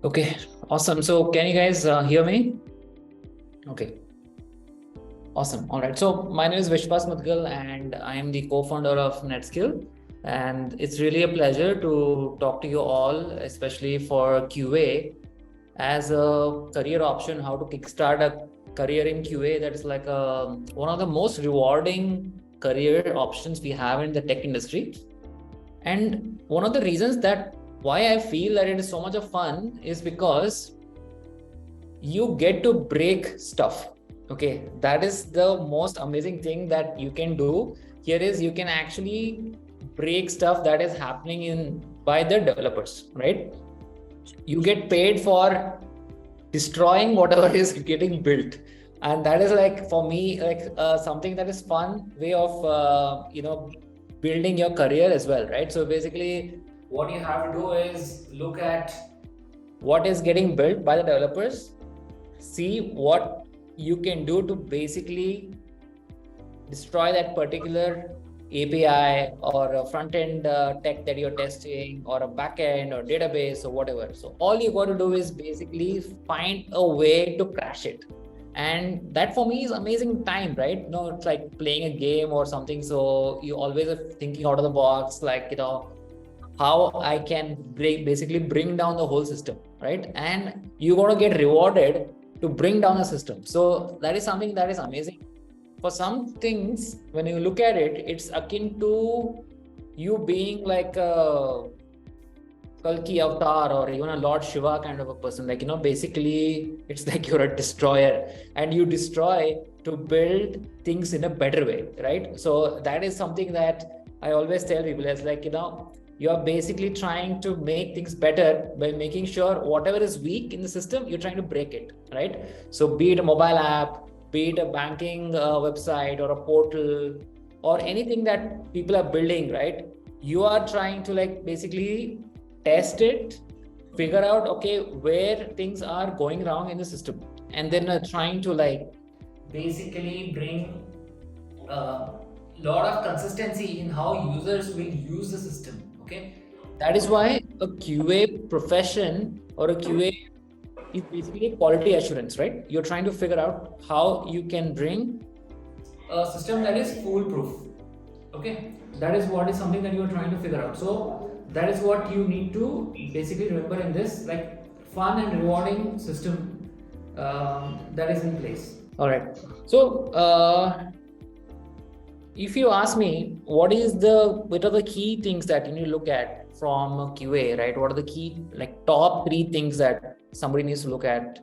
Okay, awesome. So can you guys hear me? Okay, awesome. All right. So my name is Vishwas Mudgal and I am the co-founder of NetSkill. And it's really a pleasure to talk to you all, especially for QA as a career option, how to kickstart a career in QA. That is like one of the most rewarding career options we have in the tech industry. And one of the reasons that why I feel that it is so much of fun is because you get to break stuff. Okay, that is the most amazing thing that you can do here is you can actually break stuff that is happening in by the developers, right? You get paid for destroying whatever is getting built, and that is like for me like something that is fun way of building your career as well, right? So basically what you have to do is look at what is getting built by the developers, see what you can do to basically destroy that particular API or a front end tech that you're testing or a backend or database or whatever. So all you got to do is basically find a way to crash it. And that for me is amazing time, right? No, it's like playing a game or something. So you always are thinking out of the box, like, how I can basically bring down the whole system, right? And you got to get rewarded to bring down the system. So that is something that is amazing. For some things, when you look at it, it's akin to you being like a Kalki avatar or even a Lord Shiva kind of a person. Like, basically it's like you're a destroyer and you destroy to build things in a better way, right? So that is something that I always tell people is like, you're basically trying to make things better by making sure whatever is weak in the system, you're trying to break it, right? So be it a mobile app, be it a banking website or a portal or anything that people are building, right? You are trying to like basically test it, figure out okay where things are going wrong in the system, and then trying to like basically bring a lot of consistency in how users will use the system. Okay, that is why a QA profession or a QA is basically quality assurance, right? You're trying to figure out how you can bring a system that is foolproof. Okay, that is what is something that you are trying to figure out. So that is what you need to basically remember in this like fun and rewarding system that is in place. All right. So if you ask me, what are the key things that you need to look at from QA, right? What are the key like top three things that somebody needs to look at?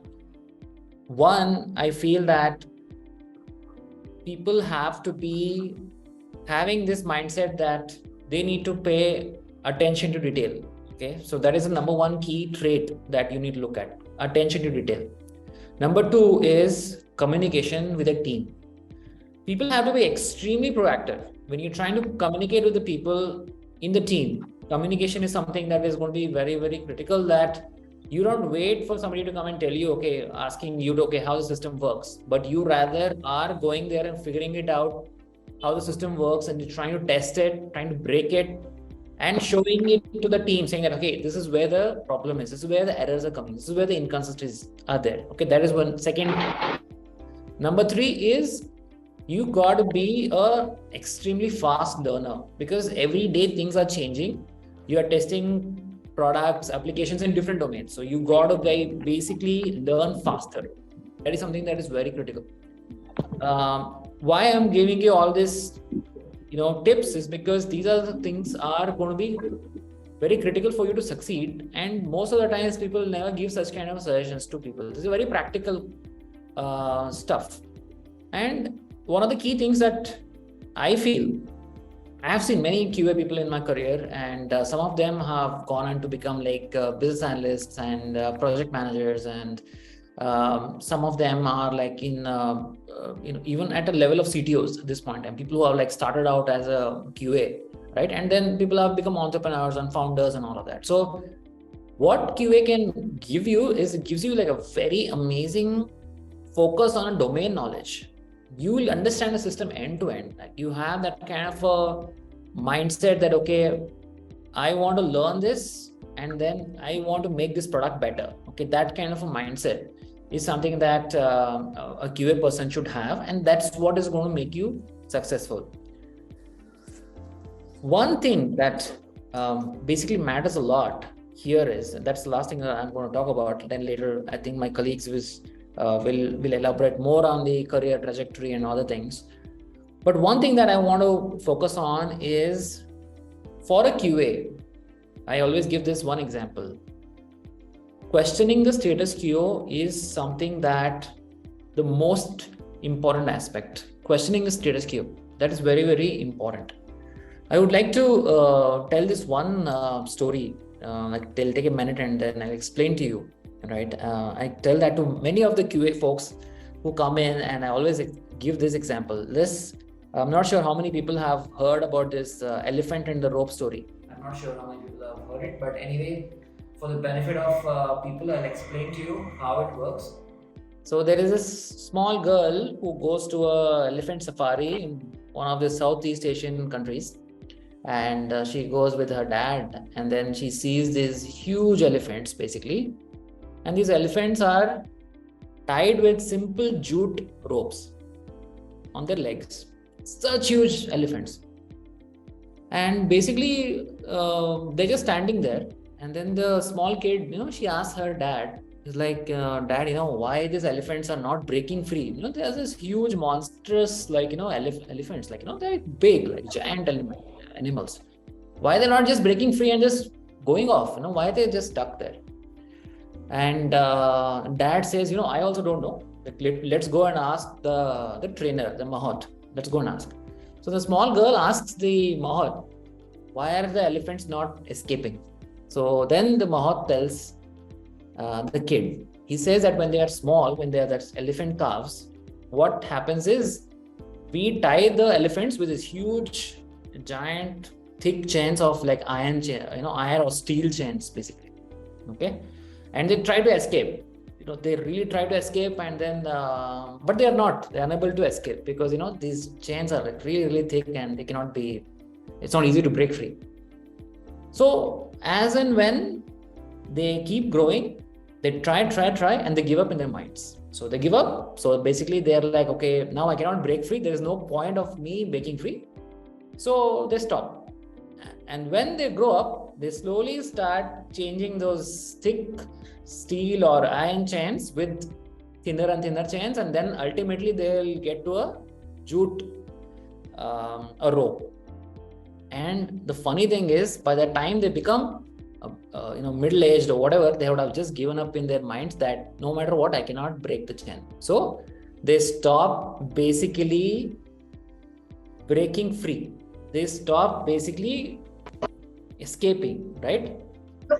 One, I feel that people have to be having this mindset that they need to pay attention to detail. Okay, so that is the number one key trait that you need to look at: attention to detail. Number two is communication with a team. People have to be extremely proactive when you're trying to communicate with the people in the team. Communication is something that is going to be very, very critical, that you don't wait for somebody to come and tell you, okay, asking you to, okay, how the system works, but you rather are going there and figuring it out how the system works, and you're trying to test it, trying to break it, and showing it to the team, saying that, okay, this is where the problem is, this is where the errors are coming, this is where the inconsistencies are there. Okay, that is one. Second, number three is you got to be a extremely fast learner, because every day things are changing. You are testing products, applications in different domains, so you got to basically learn faster. That is something that is very critical. Why I'm giving you all this tips is because these are the things are going to be very critical for you to succeed, and most of the times people never give such kind of suggestions to people. This is very practical stuff. And one of the key things that I feel, I have seen many QA people in my career, and some of them have gone on to become like business analysts and project managers, and some of them are like in even at a level of CTOs at this point, and people who have like started out as a QA, right? And then people have become entrepreneurs and founders and all of that. So what QA can give you is it gives you like a very amazing focus on a domain knowledge. You will understand the system end to end. Like you have that kind of a mindset that, okay, I want to learn this and then I want to make this product better. Okay, that kind of a mindset is something that a QA person should have, and that's what is going to make you successful. One thing that basically matters a lot here is, that's the last thing that I'm going to talk about. Then later, I think my colleagues will elaborate more on the career trajectory and other things. But one thing that I want to focus on is, for a QA, I always give this one example. Questioning the status quo is something that the most important aspect. Questioning the status quo, that is very, very important. I would like to tell this one story. Like, they'll take a minute and then I'll explain to you, right? I tell that to many of the QA folks who come in, and I always give this example. I'm not sure how many people have heard about this elephant and the rope story. I'm not sure how many people have heard it, but anyway, for the benefit of people, I'll explain to you how it works. So there is this small girl who goes to a elephant safari in one of the Southeast Asian countries, and she goes with her dad, and then she sees these huge elephants basically, and these elephants are tied with simple jute ropes on their legs. Such huge elephants, and basically they're just standing there. And then the small kid, she asks her dad, is like, dad, why these elephants are not breaking free? There's this huge monstrous, like, elephants, like, they're big, like giant animals. Why they're not just breaking free and just going off? Why they're just stuck there? And dad says, I also don't know. Let's go and ask the trainer, the Mahot. Let's go and ask. So the small girl asks the Mahot, why are the elephants not escaping? So then the Mahot tells the kid, he says that when they are small, when they are that elephant calves, what happens is, we tie the elephants with this huge, giant, thick chains of like iron or steel chains basically. Okay, and they try to escape. They really try to escape, and then but they're unable to escape, because these chains are really, really thick, and it's not easy to break free. So as and when they keep growing, they try, and they give up in their minds. So they give up. So basically they're like, okay, now I cannot break free. There is no point of me breaking free. So they stop. And when they grow up, they slowly start changing those thick steel or iron chains with thinner and thinner chains, and then ultimately they'll get to a jute, a rope. And the funny thing is, by the time they become middle-aged or whatever, they would have just given up in their minds that no matter what, I cannot break the chain. So they stop basically breaking free. They stop basically escaping, right?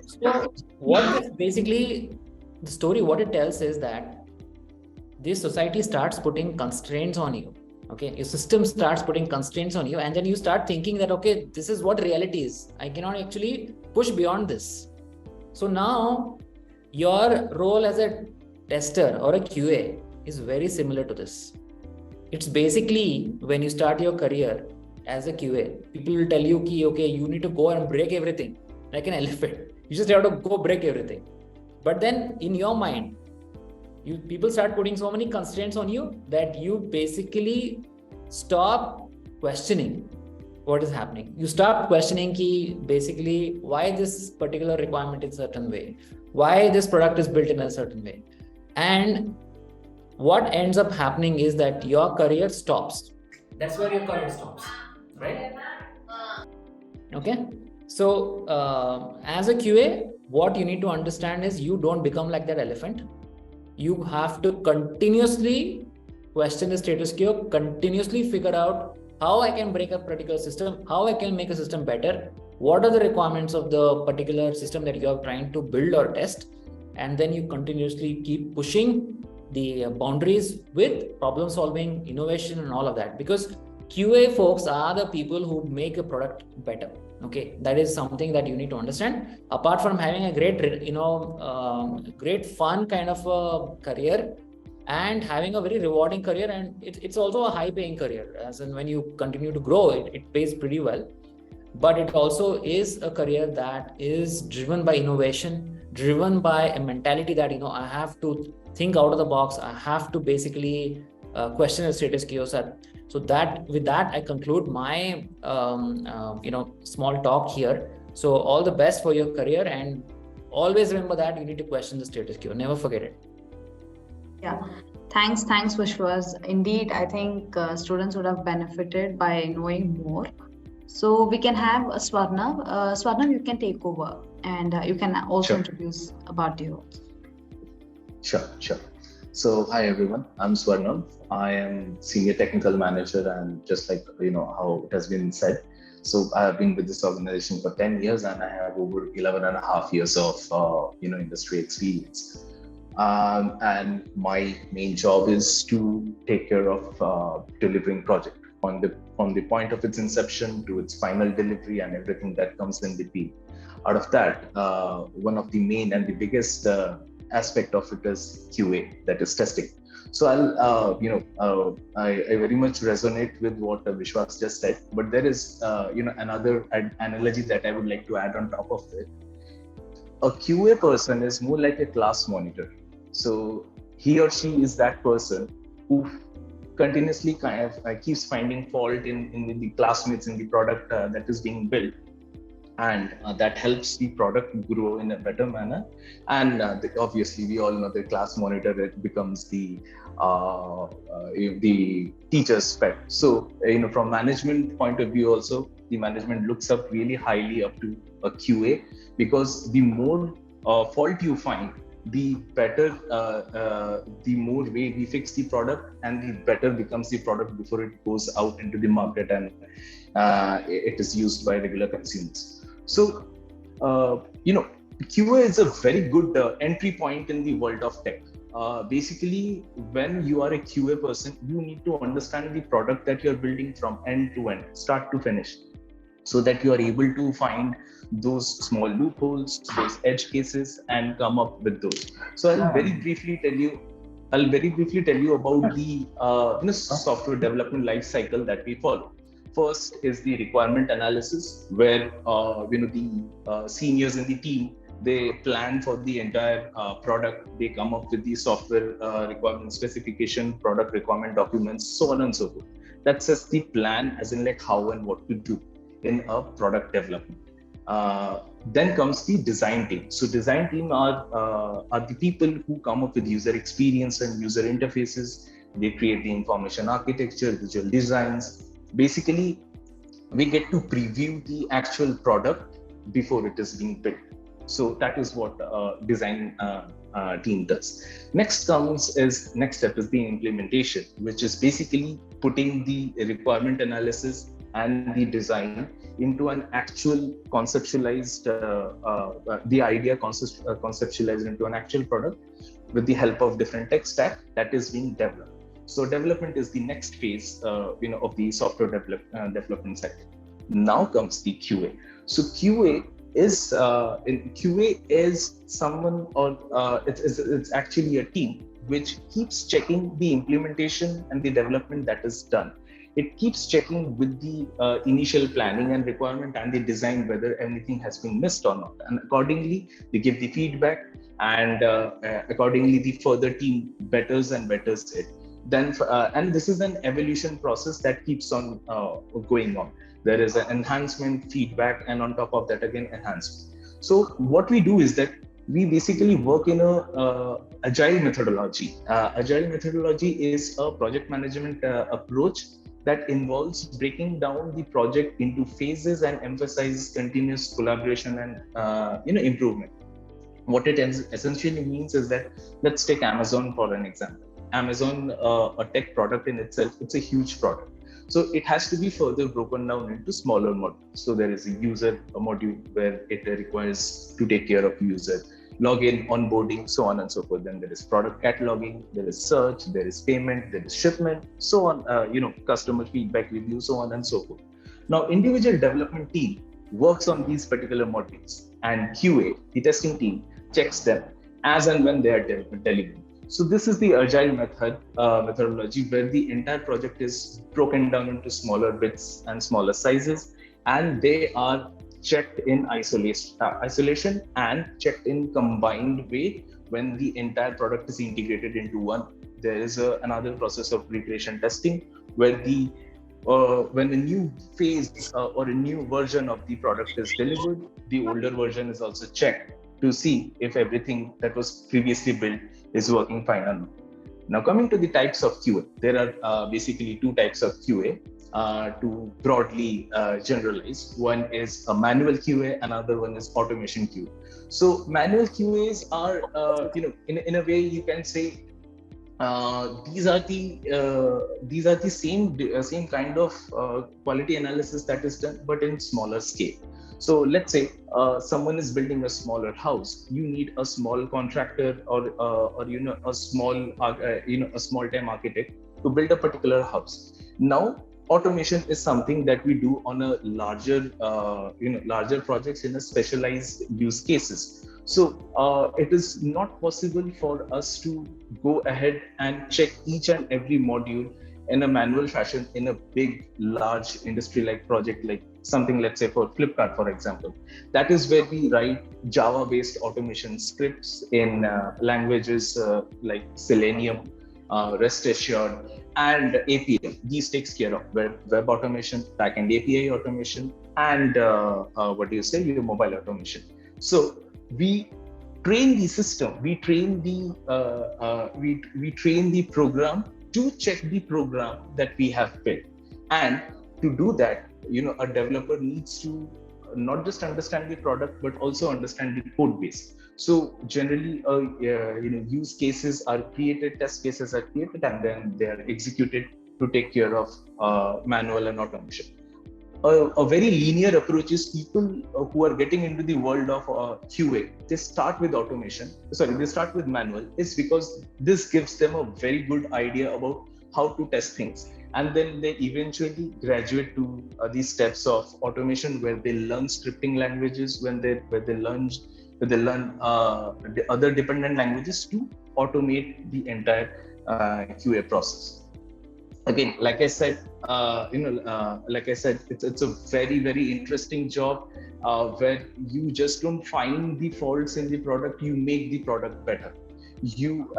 So what basically the story, what it tells is that this society starts putting constraints on you. Okay, your system starts putting constraints on you, and then you start thinking that, okay, this is what reality is. I cannot actually push beyond this. So now your role as a tester or a QA is very similar to this. It's basically, when you start your career as a QA, people will tell you, okay, you need to go and break everything like an elephant. You just have to go break everything. But then in your mind, people start putting so many constraints on you that you basically stop questioning what is happening. You start questioning basically why this particular requirement is a certain way, why this product is built in a certain way. And what ends up happening is that your career stops. That's where your career stops, right? Okay. So as a QA, what you need to understand is, you don't become like that elephant. You have to continuously question the status quo, continuously figure out how I can break a particular system, how I can make a system better, what are the requirements of the particular system that you are trying to build or test, and then you continuously keep pushing the boundaries with problem solving, innovation, and all of that, because QA folks are the people who make a product better. Okay, that is something that you need to understand. Apart from having a great, great fun kind of a career, and having a very rewarding career, and it's also a high paying career, as in when you continue to grow, it pays pretty well. but it also is a career that is driven by innovation, driven by a mentality that, I have to think out of the box. I have to basically question the status quo. So that with that, I conclude my small talk here. So all the best for your career, and always remember that you need to question the status quo. Never forget it. Yeah. Thanks, Vishwas. Indeed, I think students would have benefited by knowing more. So we can have Swarna. Swarna, you can take over, and you can also introduce about you. Sure. So, hi everyone. I'm Swarnam. I am Senior Technical Manager, and just like how it has been said, so I have been with this organization for 10 years, and I have over 11 and a half years of industry experience. And my main job is to take care of delivering project on the point of its inception to its final delivery and everything that comes in between. Out of that, one of the main and the biggest aspect of it is QA, that is testing. So I very much resonate with what Vishwas just said, but there is another analogy that I would like to add on top of it. A QA person is more like a class monitor. So he or she is that person who continuously kind of keeps finding fault in the classmates in the product that is being built, and that helps the product grow in a better manner. And obviously we all know the class monitor, it becomes the teacher's pet. So from management point of view also, the management looks up really highly up to a QA, because the more fault you find, the better, the more way we fix the product, and the better becomes the product before it goes out into the market and it is used by regular consumers. So, QA is a very good entry point in the world of tech. Basically, when you are a QA person, you need to understand the product that you're building from end to end, start to finish, so that you are able to find those small loopholes, those edge cases, and come up with those. So I'll very briefly tell you about the software development life cycle that we follow. First is the requirement analysis, where the seniors in the team, they plan for the entire product. They come up with the software requirement specification, product requirement documents, so on and so forth. That sets the plan, as in like how and what to do in a product development. Then comes the design team. So design team are the people who come up with user experience and user interfaces. They create the information architecture, visual designs. Basically, we get to preview the actual product before it is being built. So that is what design team does. Next step is the implementation, which is basically putting the requirement analysis and the design into an actual conceptualized, the idea conceptualized into an actual product with the help of different tech stack that is being developed. So development is the next phase, of the software development cycle. Now comes the QA. So QA is someone, or it's actually a team which keeps checking the implementation and the development that is done. It keeps checking with the initial planning and requirement and the design whether anything has been missed or not, and accordingly they give the feedback, and accordingly the further team betters it. Then and this is an evolution process that keeps on going on. There is an enhancement, feedback, and on top of that again enhancement. So what we do is that we basically work in a agile methodology. Agile methodology is a project management approach that involves breaking down the project into phases and emphasizes continuous collaboration and improvement. What it essentially means is that, let's take Amazon for an example. Amazon, a tech product in itself, it's a huge product. So it has to be further broken down into smaller modules. So there is a user module where it requires to take care of user login, onboarding, so on and so forth. Then there is product cataloging, there is search, there is payment, there is shipment, so on, customer feedback review, so on and so forth. Now, individual development team works on these particular modules, and QA, the testing team, checks them as and when they are delivering. So this is the agile methodology, where the entire project is broken down into smaller bits and smaller sizes, and they are checked in isolation and checked in combined way when the entire product is integrated into one. There is another process of regression testing where the when a new phase or a new version of the product is delivered, the older version is also checked to see if everything that was previously built is working fine or not. Now, coming to the types of QA, there are basically two types of QA to broadly generalize. One is a manual QA, another one is automation QA. So, manual QAs are, in a way, you can say these are the same kind of quality analysis that is done, but in smaller scale. So let's say someone is building a smaller house. You need a small contractor or a small time architect to build a particular house. Now automation is something that we do on a larger projects in a specialized use cases. So it is not possible for us to go ahead and check each and every module in a manual fashion in a big, large industry-like project, like something, let's say for Flipkart, for example. That is where we write Java-based automation scripts in languages like Selenium, REST assured, and API. These takes care of web automation, backend API automation, and your mobile automation. So we train the system, we train the program to check the program that we have built. And to do that, a developer needs to not just understand the product but also understand the code base. So generally use cases are created, test cases are created, and then they are executed to take care of manual and automation. A very linear approach is people who are getting into the world of QA, they start with manual, is because this gives them a very good idea about how to test things. And then they eventually graduate to these steps of automation where they learn scripting languages, where they learn the other dependent languages to automate the entire QA process. Again, like I said, it's a very, very interesting job where you just don't find the faults in the product, you make the product better. You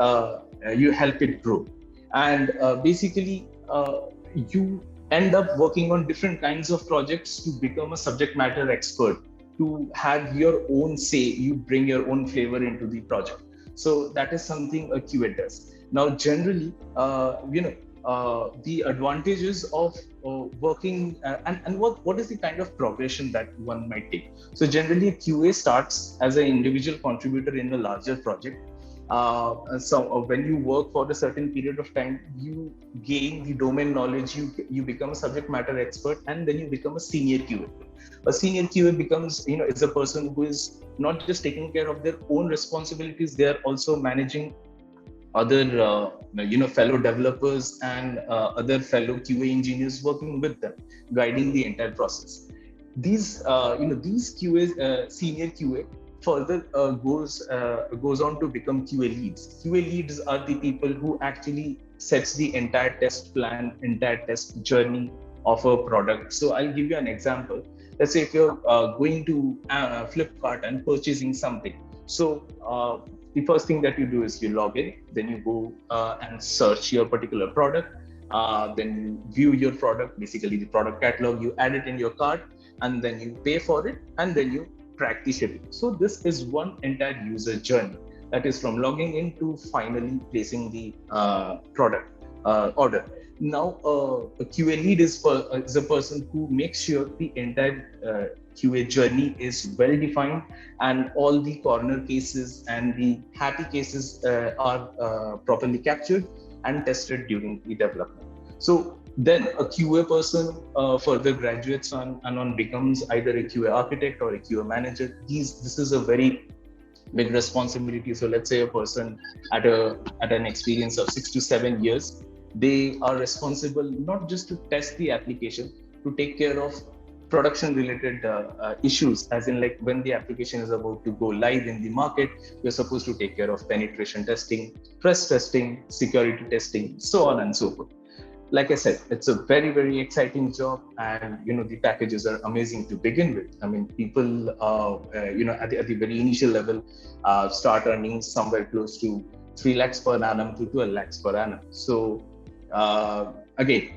help it grow, and basically you end up working on different kinds of projects to become a subject matter expert, to have your own say. You bring your own flavor into the project. So that is something a QA does. Now, generally, the advantages of working and what is the kind of progression that one might take. So generally QA starts as an individual contributor in a larger project. When you work for a certain period of time, you gain the domain knowledge, you become a subject matter expert, and then you become a senior QA. A senior QA becomes, is a person who is not just taking care of their own responsibilities, they are also managing other fellow developers and other fellow QA engineers, working with them, guiding the entire process. These QA senior QA further goes on to become QA leads. QA leads are the people who actually sets the entire test plan, entire test journey of a product. So I'll give you an example. Let's say if you're going to Flipkart and purchasing something. So the first thing that you do is you log in, then you go and search your particular product, then you view your product, basically the product catalog, you add it in your cart, and then you pay for it, and then you track the shipping. So this is one entire user journey, that is from logging in to finally placing the product order. Now, a QA lead is a person who makes sure the entire QA journey is well defined, and all the corner cases and the happy cases are properly captured and tested during the development. So then a QA person further graduates on becomes either a QA architect or a QA manager. This is a very big responsibility. So let's say a person at an experience of 6 to 7 years, they are responsible not just to test the application, to take care of production related issues, as in like when the application is about to go live in the market, you're supposed to take care of penetration testing, stress testing, security testing, so on and so forth. like I said, it's a very, very exciting job, and the packages are amazing to begin with. I mean, people at the very initial level start earning somewhere close to 3 lakhs per annum to 12 lakhs per annum. So uh, again,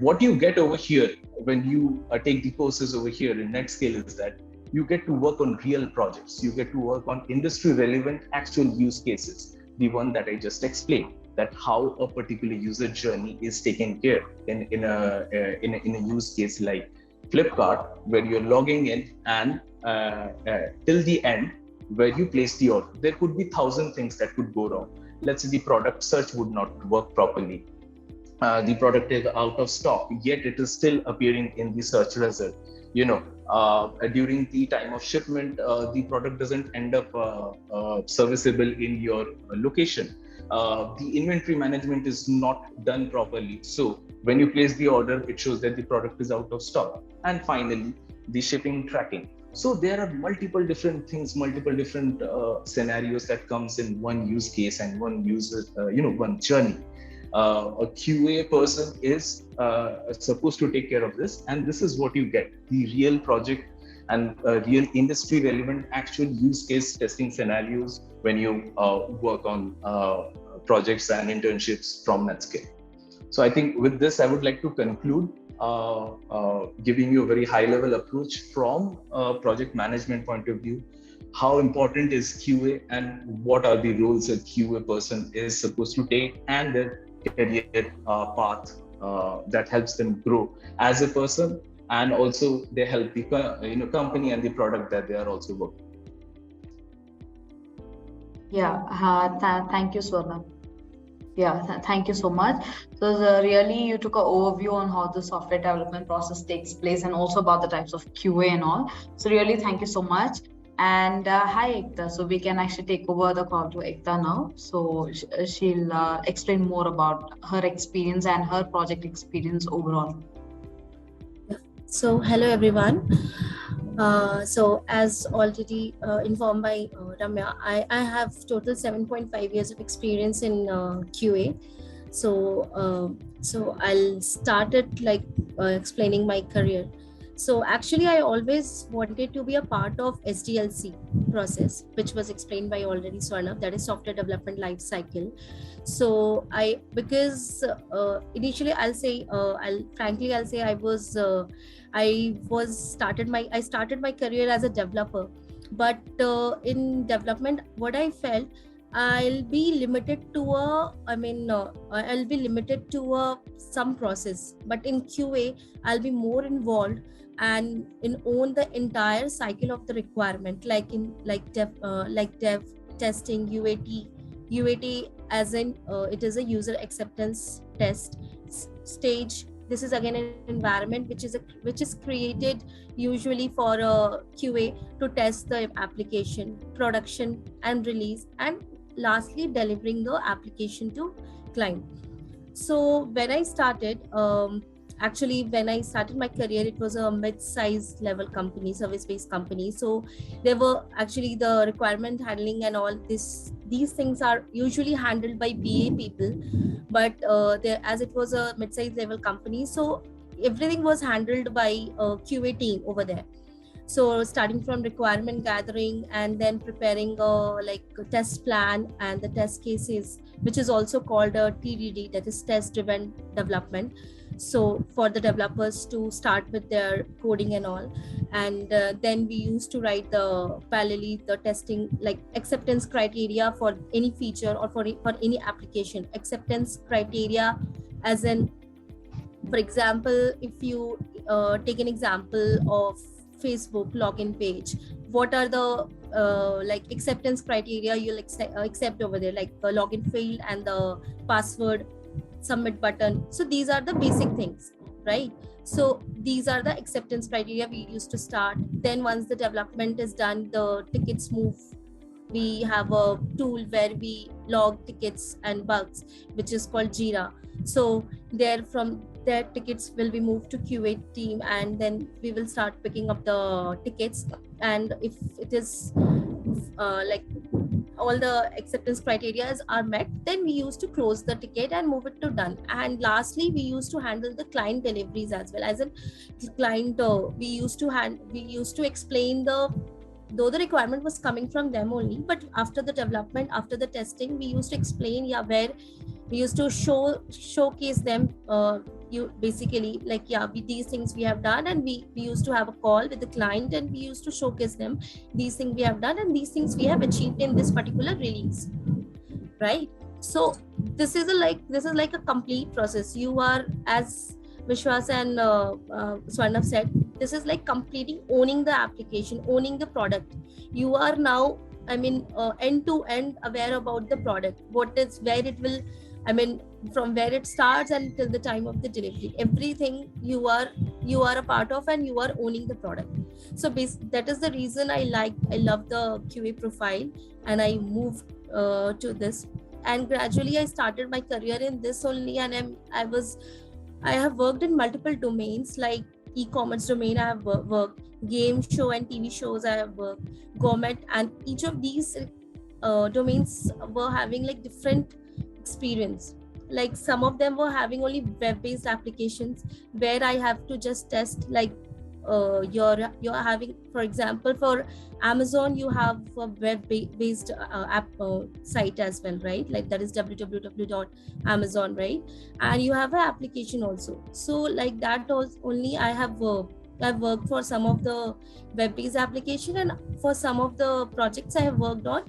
what you get over here when you take the courses over here in NetSkill is that you get to work on real projects, you get to work on industry relevant actual use cases, the one that I just explained, that how a particular user journey is taken care in a use case like Flipkart, where you're logging in and till the end where you place the order. There could be 1,000 things that could go wrong. Let's say the product search would not work properly. The product is out of stock, yet it is still appearing in the search result. During the time of shipment, the product doesn't end up serviceable in your location. The inventory management is not done properly. So when you place the order, it shows that the product is out of stock. And finally, the shipping tracking. So there are multiple different things, multiple different scenarios that comes in one use case and one user, one journey. A QA person is supposed to take care of this, and this is what you get: the real project and real industry relevant actual use case testing scenarios when you work on projects and internships from NetSkill. So I think with this, I would like to conclude giving you a very high level approach from a project management point of view. How important is QA, and what are the roles a QA person is supposed to take, and their career path that helps them grow as a person, and also they help the company and the product that they are also working. Thank you, Swarna. Thank you so much. So really, you took an overview on how the software development process takes place, and also about the types of QA and all. So really, thank you so much. And hi, Ekta. So we can actually take over the call to Ekta now. So she'll explain more about her experience and her project experience overall. So hello everyone. So as already informed by Ramya, I have total 7.5 years of experience in QA. So I'll start it explaining my career. So actually I always wanted to be a part of SDLC process, which was explained by already Swarna, that is software development life cycle. So because initially I'll say I started my career as a developer, but in development what I felt, I'll be limited to some process, but in QA I'll be more involved and own the entire cycle of the requirement, like dev, testing, UAT as in it is a user acceptance test stage. This is again an environment which is created usually for a QA to test the application, production and release, and lastly delivering the application to client. So when I started my career, it was a mid-sized level company, service-based company. So there were actually the requirement handling and all these things are usually handled by BA people, but as it was a mid-sized level company, so everything was handled by a QA team over there. So starting from requirement gathering and then preparing a test plan and the test cases, which is also called a TDD, that is test driven development. So for the developers to start with their coding and all, and then we used to write parallelly the testing, like acceptance criteria for any feature or for any application. Acceptance criteria as in, for example, if you take an example of Facebook login page, what are the acceptance criteria you'll accept over there, like the login field and the password submit button. So these are the basic things, right? So these are the acceptance criteria we used to start. Then once the development is done, the tickets move. We have a tool where we log tickets and bugs, which is called Jira. So from their tickets will be moved to QA team, and then we will start picking up the tickets. And if it is all the acceptance criteria are met, then we used to close the ticket and move it to done. And lastly, we used to handle the client deliveries as well. As a client, we used to explain though the requirement was coming from them only, but after the development, after the testing, we used to explain where we used to showcase them, you basically like these things we have done, and we used to have a call with the client, and we used to showcase them these things we have done and these things we have achieved in this particular release, right? So this is like a complete process. You are, as Vishwas and Swarnav said, this is like completing, owning the application, owning the product. You are now, end to end aware about the product, where it will, from where it starts until the time of the delivery, everything you are a part of, and you are owning the product. So that is the reason I love the QA profile, and I moved to this, and gradually I started my career in this only. And I have worked in multiple domains, like e-commerce domain I have worked, game show and TV shows I have worked, government, and each of these domains were having like different experience. Like some of them were having only web-based applications where I have to just test, like you're having, for example, for Amazon you have a web-based app site as well, right? Like that is www.amazon, right? And you have an application also. So like that only I've worked for some of the web-based application, and for some of the projects I have worked on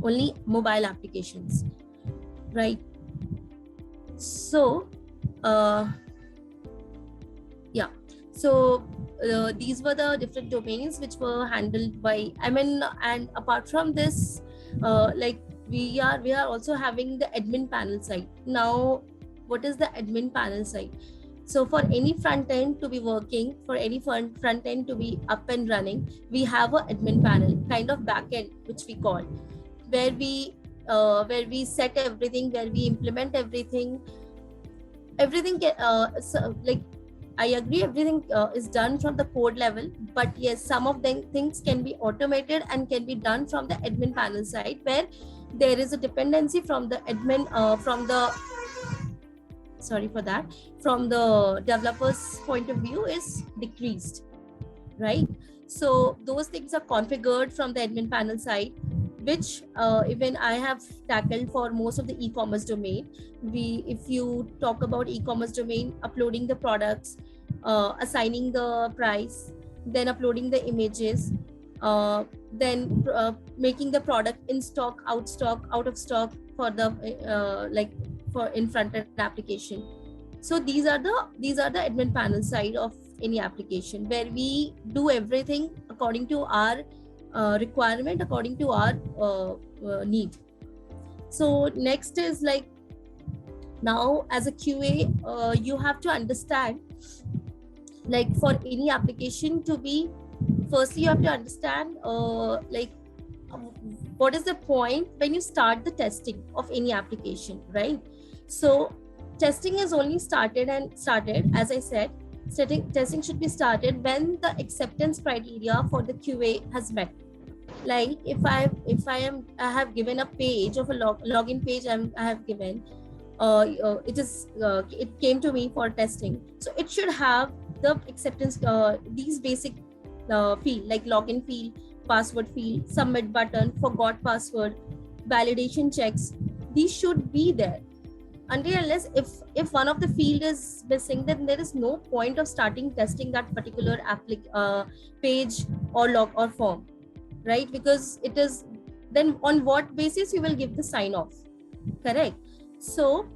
only mobile applications, right? So so these were the different domains which were handled by, and apart from this, like we are also having the admin panel side. Now what is the admin panel side? So for any front end to be working, for any front end to be up and running, we have a admin panel, kind of back end, which we call, where we set everything, where we implement everything. So, like I agree, everything is done from the code level, but yes, some of them things can be automated and can be done from the admin panel side, where there is a dependency from the admin, from the developer's point of view is decreased, right? So those things are configured from the admin panel side, which even I have tackled for most of the e-commerce domain. If you talk about e-commerce domain, uploading the products, assigning the price, then uploading the images, then making the product in stock, out of stock for the for in front end application. So these are the admin panel side of any application, where we do everything according to our requirement, according to our need. So next is like, now as a QA, you have to understand, like for any application to be, firstly you have to understand what is the point when you start the testing of any application, right? So testing is only started, as I said, testing should be started when the acceptance criteria for the QA has met. Like if I have given a page of a login page, I have given, it came to me for testing, so it should have the acceptance, these basic field, like login field, password field, submit button, forgot password, validation checks. These should be there. Until unless if one of the field is missing, then there is no point of starting testing that particular page or log or form, right? Because it is, then on what basis you will give the sign off, correct? So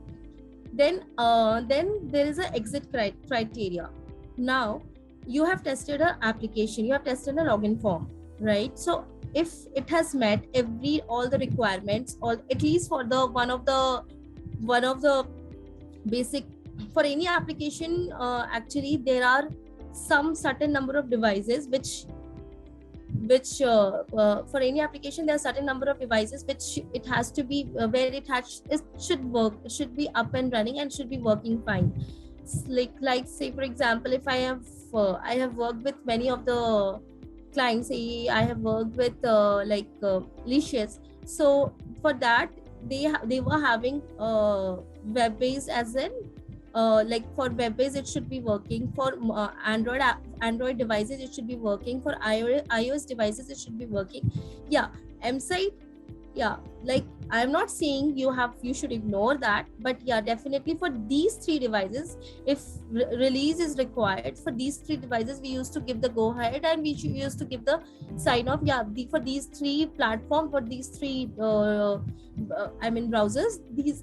then there is an exit criteria. Now you have tested an application, you have tested a login form, right? So if it has met all the requirements, or at least for the one of the basic, for any application, actually there are some certain number of devices which for any application there are certain number of devices which it has to be where it should be up and running and should be working fine. Like say for example, if I have worked with many of the clients. Say I have worked with Licious. So for that, they were having web-based, as in for web-based it should be working, for Android devices it should be working, for iOS devices it should be working. Yeah, M-site, yeah, like I'm not saying you should ignore that, but yeah, definitely for these three devices, if release is required for these three devices, we used to give the go ahead, and we used to give the sign off. Yeah, for these three platforms, for these three browsers,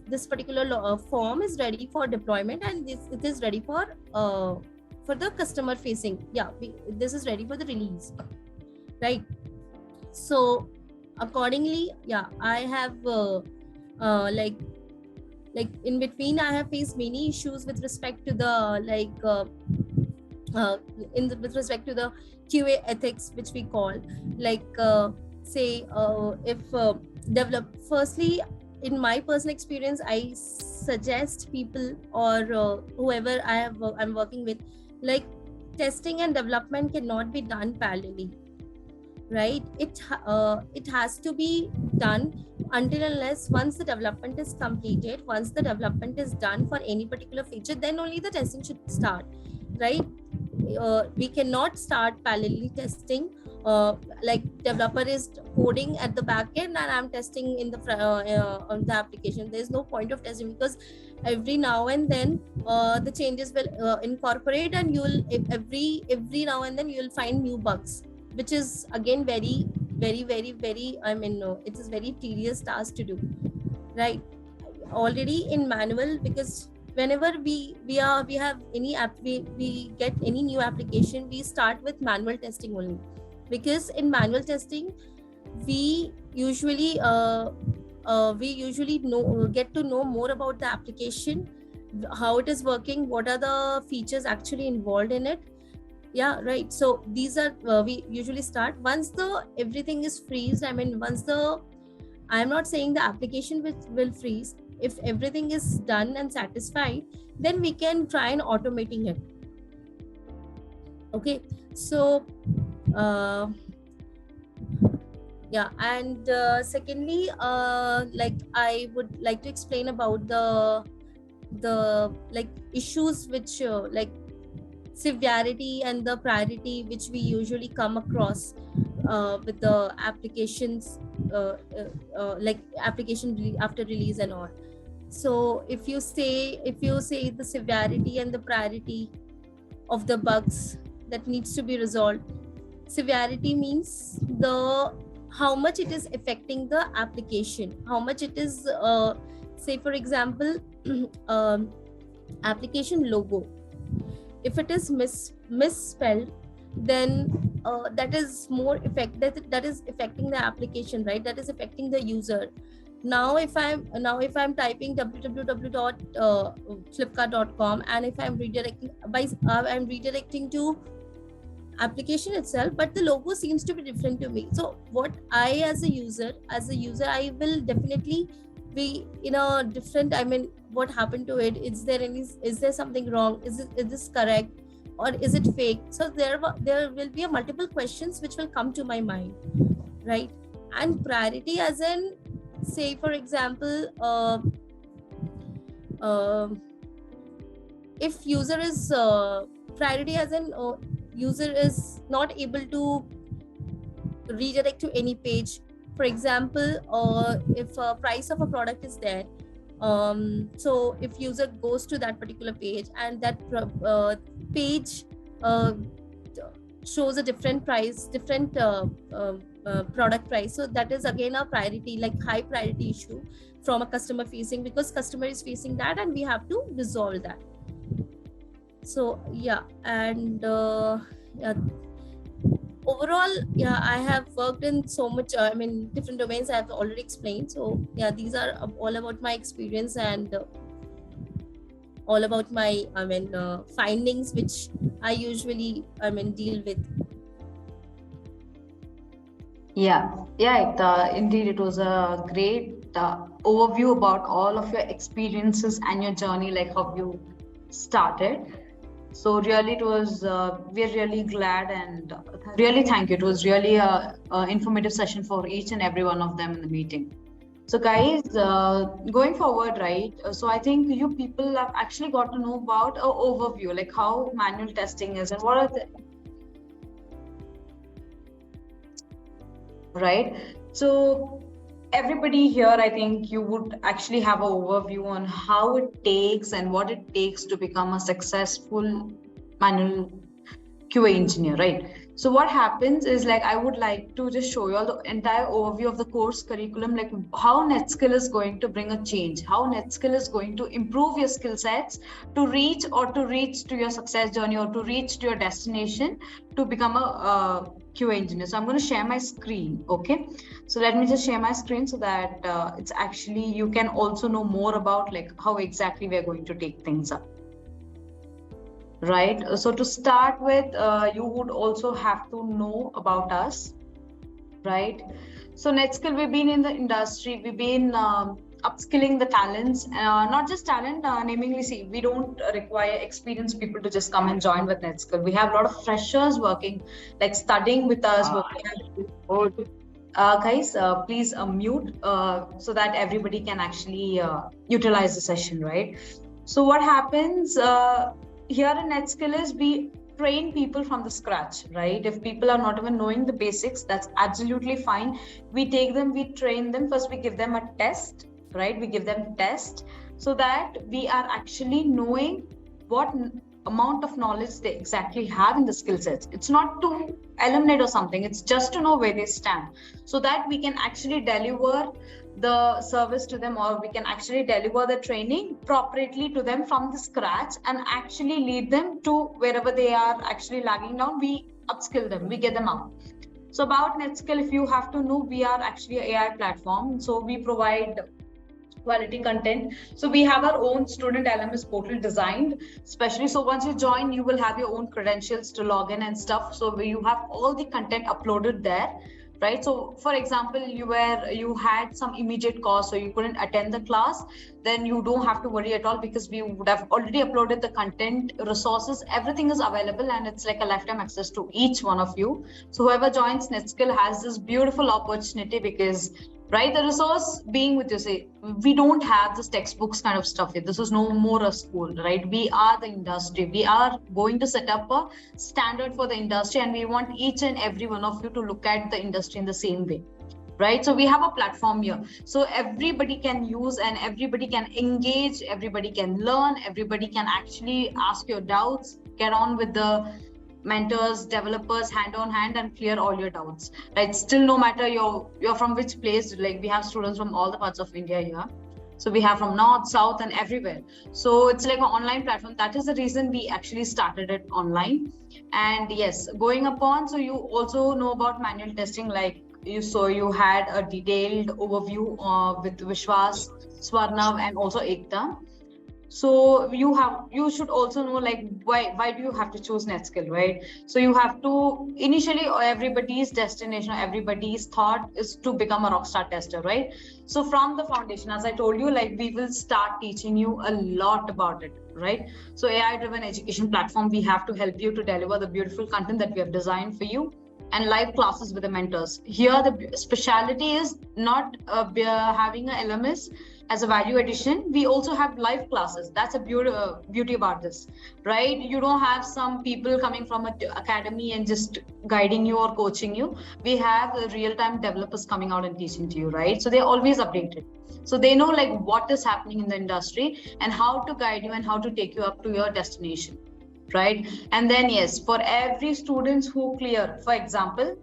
this particular form is ready for deployment, and it is ready for the customer facing. Yeah, this is ready for the release, right? So accordingly, yeah, I have in between I have faced many issues with respect to the with respect to the QA ethics, which we call, firstly, in my personal experience, I suggest people or whoever I'm working with, like, testing and development cannot be done parallelly, right? It has to be done until unless once the development is completed, once the development is done for any particular feature, then only the testing should start, right? We cannot start parallelly testing. Like developer is coding at the back end and I'm testing in the on the application. There's no point of testing, because every now and then the changes will incorporate, and you'll every now and then you'll find new bugs, which is again very it is very tedious task to do, right? Already in manual, because whenever we have any app, we get any new application, we start with manual testing only, because in manual testing we usually get to know more about the application, how it is working, what are the features actually involved in it. Yeah, right. So these are we usually start once the everything is freezed. I'm not saying the application will freeze. If everything is done and satisfied, then we can try and automating it. Okay, so yeah, and secondly, I would like to explain about the issues which severity and the priority which we usually come across with the applications, application after release and all. So if you say the severity and the priority of the bugs that needs to be resolved, severity means how much it is affecting the application, how much it is say for example application logo, if it is misspelled, then that is more that is affecting the application, right? That is affecting the user. Now if I'm typing www.flipkart.com, and if I'm redirecting to application itself, but the logo seems to be different to me. So what I as a user I will definitely be in a different, what happened to it? Is there something wrong? Is this correct, or is it fake? So there will be multiple questions which will come to my mind, right? And priority, as in, say for example, if user is priority, as in user is not able to redirect to any page. For example, if a price of a product is there, so if user goes to that particular page, and that page shows a different price, different product price, so that is again a priority, like high priority issue from a customer facing, because customer is facing that and we have to resolve that. So yeah, and overall, yeah, I have worked in so much different domains I have already explained. So yeah, these are all about my experience and all about my findings which I usually deal with. Indeed, it was a great overview about all of your experiences and your journey, like how you started. So really, it was we're really glad and really thank you. It was really a informative session for each and every one of them in the meeting. So guys, going forward, right? So I think you people have actually got to know about an overview, like how manual testing is and what are the right. So everybody here, I think you would actually have an overview on how it takes and what it takes to become a successful manual QA engineer, right? So what happens is, like, I would like to just show you all the entire overview of the course curriculum, like how NetSkill is going to bring a change, how NetSkill is going to improve your skill sets to reach to your success journey or to reach to your destination to become a QA engineer. So I'm going to share my screen. Okay. So let me just share my screen so that it's actually, you can also know more about like how exactly we're going to take things up. Right. So to start with, you would also have to know about us, right? So NetSkill, we've been in the industry, we've been upskilling the talents, not just talent, namely, see, we don't require experienced people to just come and join with NetSkill. We have a lot of freshers working, like studying with us. Guys, please mute so that everybody can actually utilize the session, right? So what happens here in NetSkill is we train people from the scratch, right? If people are not even knowing the basics, that's absolutely fine. We take them, we train them. First, we give them a test, right? We give them test so that we are actually knowing what amount of knowledge they exactly have in the skill sets. It's not to eliminate or something, it's just to know where they stand so that we can actually deliver the service to them, or we can actually deliver the training properly to them from the scratch and actually lead them to wherever they are actually lagging down. We upskill them, we get them out. So about NetSkill, if you have to know, we are actually an AI platform. So we provide quality content. So we have our own student LMS portal designed especially. So once you join, you will have your own credentials to log in and stuff. So you have all the content uploaded there, right? So for example, you had some immediate cause, so you couldn't attend the class, then you don't have to worry at all because we would have already uploaded the content, resources, everything is available, and it's like a lifetime access to each one of you. So whoever joins NetSkill has this beautiful opportunity because, right, the resource being with you, say, we don't have this textbooks kind of stuff here. This is no more a school, right? We are the industry. We are going to set up a standard for the industry, and we want each and every one of you to look at the industry in the same way, right? So we have a platform here. So everybody can use and everybody can engage, everybody can learn, everybody can actually ask your doubts, get on with the mentors, developers, hand on hand, and clear all your doubts, right? Still, no matter you're from which place, like we have students from all the parts of India here. So we have from north, south, and everywhere. So it's like an online platform. That is the reason we actually started it online. And yes, going upon, so you also know about manual testing, like you had a detailed overview with Vishwas, Swarnav, and also Ekta. So you should also know, like, why do you have to choose NetSkill, right? So you have to, initially everybody's destination, everybody's thought is to become a rockstar tester, right? So from the foundation, as I told you, like, we will start teaching you a lot about it, right? So AI driven education platform, we have to help you to deliver the beautiful content that we have designed for you, and live classes with the mentors. Here the speciality is not having a LMS as a value addition. We also have live classes. That's a beauty about this, right? You don't have some people coming from an academy and just guiding you or coaching you. We have real-time developers coming out and teaching to you, right? So they're always updated. So they know like what is happening in the industry and how to guide you and how to take you up to your destination, right? And then yes, for every students who clear, for example,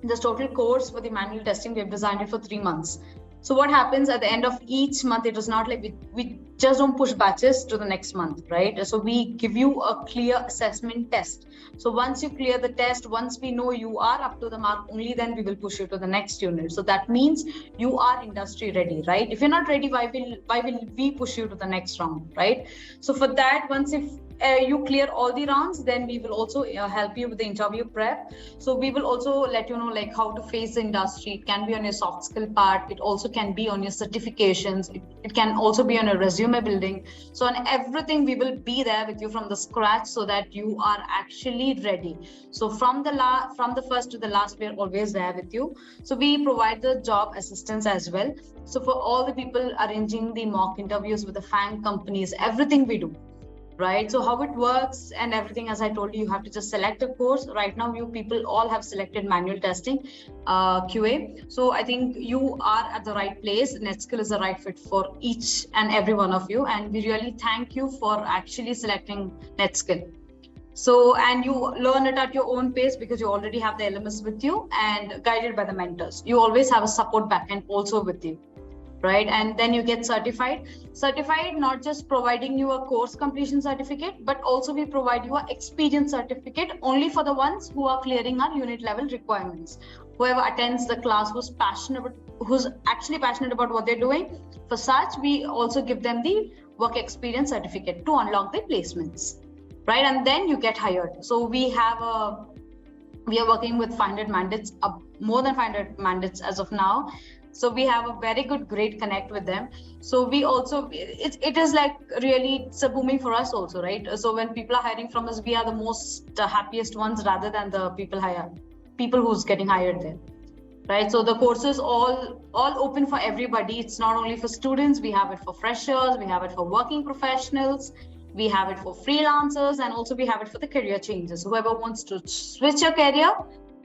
this total course for the manual testing, we've designed it for 3 months. So what happens at the end of each month, it is not like we just don't push batches to the next month, right? So we give you a clear assessment test. So once you clear the test, once we know you are up to the mark, only then we will push you to the next unit. So that means you are industry ready, right? If you're not ready, why will we push you to the next round, right? So for that, once if you clear all the rounds, then we will also help you with the interview prep. So we will also let you know like how to face the industry. It can be on your soft skill part, it also can be on your certifications, it can also be on a resume building. So on everything we will be there with you from the scratch, so that you are actually ready. So from the first to the last, we are always there with you. So we provide the job assistance as well. So for all the people arranging the mock interviews with the FANG companies, everything we do, right? So how it works and everything, as I told you, you have to just select a course. Right now, you people all have selected manual testing, QA. So I think you are at the right place. NetSkill is the right fit for each and every one of you. And we really thank you for actually selecting NetSkill. So, and you learn it at your own pace because you already have the LMS with you and guided by the mentors. You always have a support backend also with you, right? And then you get certified, not just providing you a course completion certificate, but also we provide you an experience certificate only for the ones who are clearing our unit level requirements. Whoever attends the class who's actually passionate about what they're doing, for such we also give them the work experience certificate to unlock the placements, right? And then you get hired. So we are working with 500 mandates, more than 500 mandates as of now. So we have a very good, great connect with them. So we also, it is like really, it's a booming for us also, right? So when people are hiring from us, we are the most happiest ones rather than the people who's getting hired there, right? So the courses all open for everybody. It's not only for students, we have it for freshers, we have it for working professionals, we have it for freelancers, and also we have it for the career changes. Whoever wants to switch your career,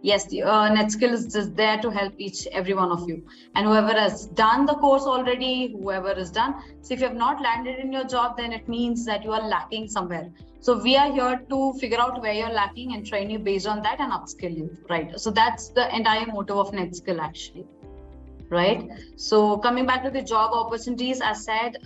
yes, NetSkill is just there to help every one of you. And whoever has done the course already, whoever is done. So if you have not landed in your job, then it means that you are lacking somewhere. So we are here to figure out where you're lacking and train you based on that and upskill you, right? So that's the entire motto of NetSkill actually, right? So coming back to the job opportunities, as said,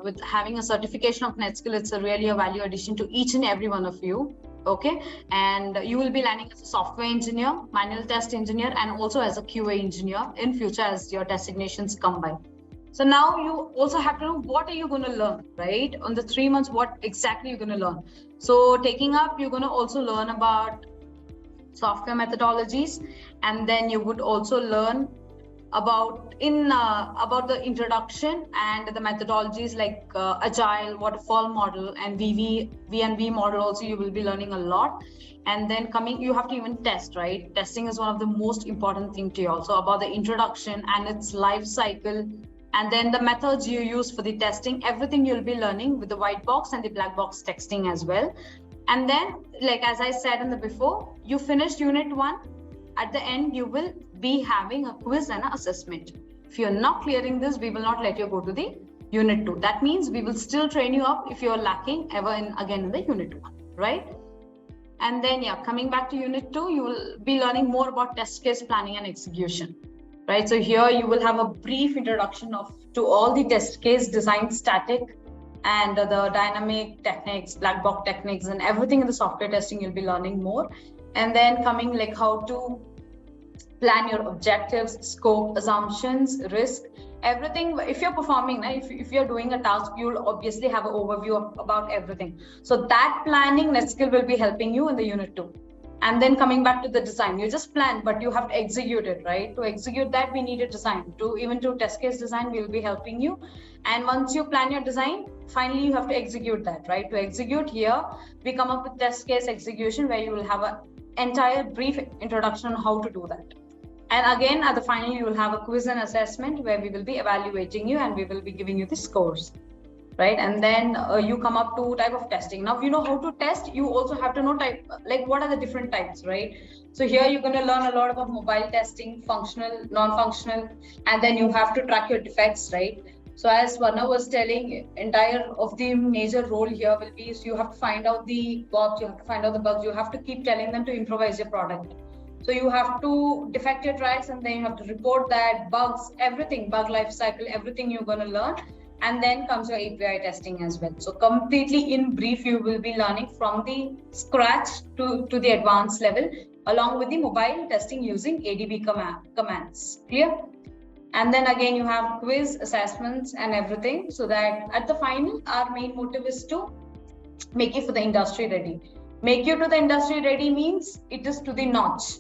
with having a certification of NetSkill, it's really a value addition to each and every one of you. Okay, and you will be landing as a software engineer, manual test engineer, and also as a QA engineer in future as your designations come by. So now you also have to know what are you going to learn, right? On the 3 months, what exactly you're going to learn. So taking up, you're going to also learn about software methodologies, and then you would also learn about the introduction and the methodologies like agile, waterfall model, and V&V model. Also you will be learning a lot. And then you have to even test, right? Testing is one of the most important thing to you. Also about the introduction and its life cycle, and then the methods you use for the testing, everything you'll be learning with the white box and the black box texting as well. And then, like as I said in the before, you finished unit 1. At the end, you will be having a quiz and an assessment. If you're not clearing this, we will not let you go to the unit 2. That means we will still train you up if you're lacking again in the unit 1, right? And then, coming back to unit 2, you will be learning more about test case planning and execution, right? So here you will have a brief introduction to all the test case design, static and the dynamic techniques, black box techniques, and everything in the software testing you'll be learning more. And then coming like how to plan your objectives, scope, assumptions, risk, everything. If you're performing, if you're doing a task, you'll obviously have an overview about everything. So that planning, NetSkill will be helping you in the unit 2. And then coming back to the design, you just plan, but you have to execute it, right? To execute that, we need a design. Even to test case design, we'll be helping you. And once you plan your design, finally you have to execute that, right? To execute here, we come up with test case execution, where you will have an entire brief introduction on how to do that. And again, at the final, you will have a quiz and assessment where we will be evaluating you and we will be giving you the scores, right? And then you come up to type of testing. Now, you know how to test, you also have to know what are the different types, right? So here you're going to learn a lot about mobile testing, functional, non-functional, and then you have to track your defects, right? So as Swarna was telling, entire of the major role here will be, so you have to find out the bugs, you have to find out the bugs, you have to keep telling them to improvise your product. So you have to defect your tracks, and then you have to report that, bugs, everything, bug life cycle, everything you're going to learn. And then comes your API testing as well. So completely in brief, you will be learning from the scratch to the advanced level, along with the mobile testing using ADB commands. Clear? And then again, you have quiz, assessments, and everything. So that at the final, our main motive is to make you for the industry ready. Make you to the industry ready means it is to the notch.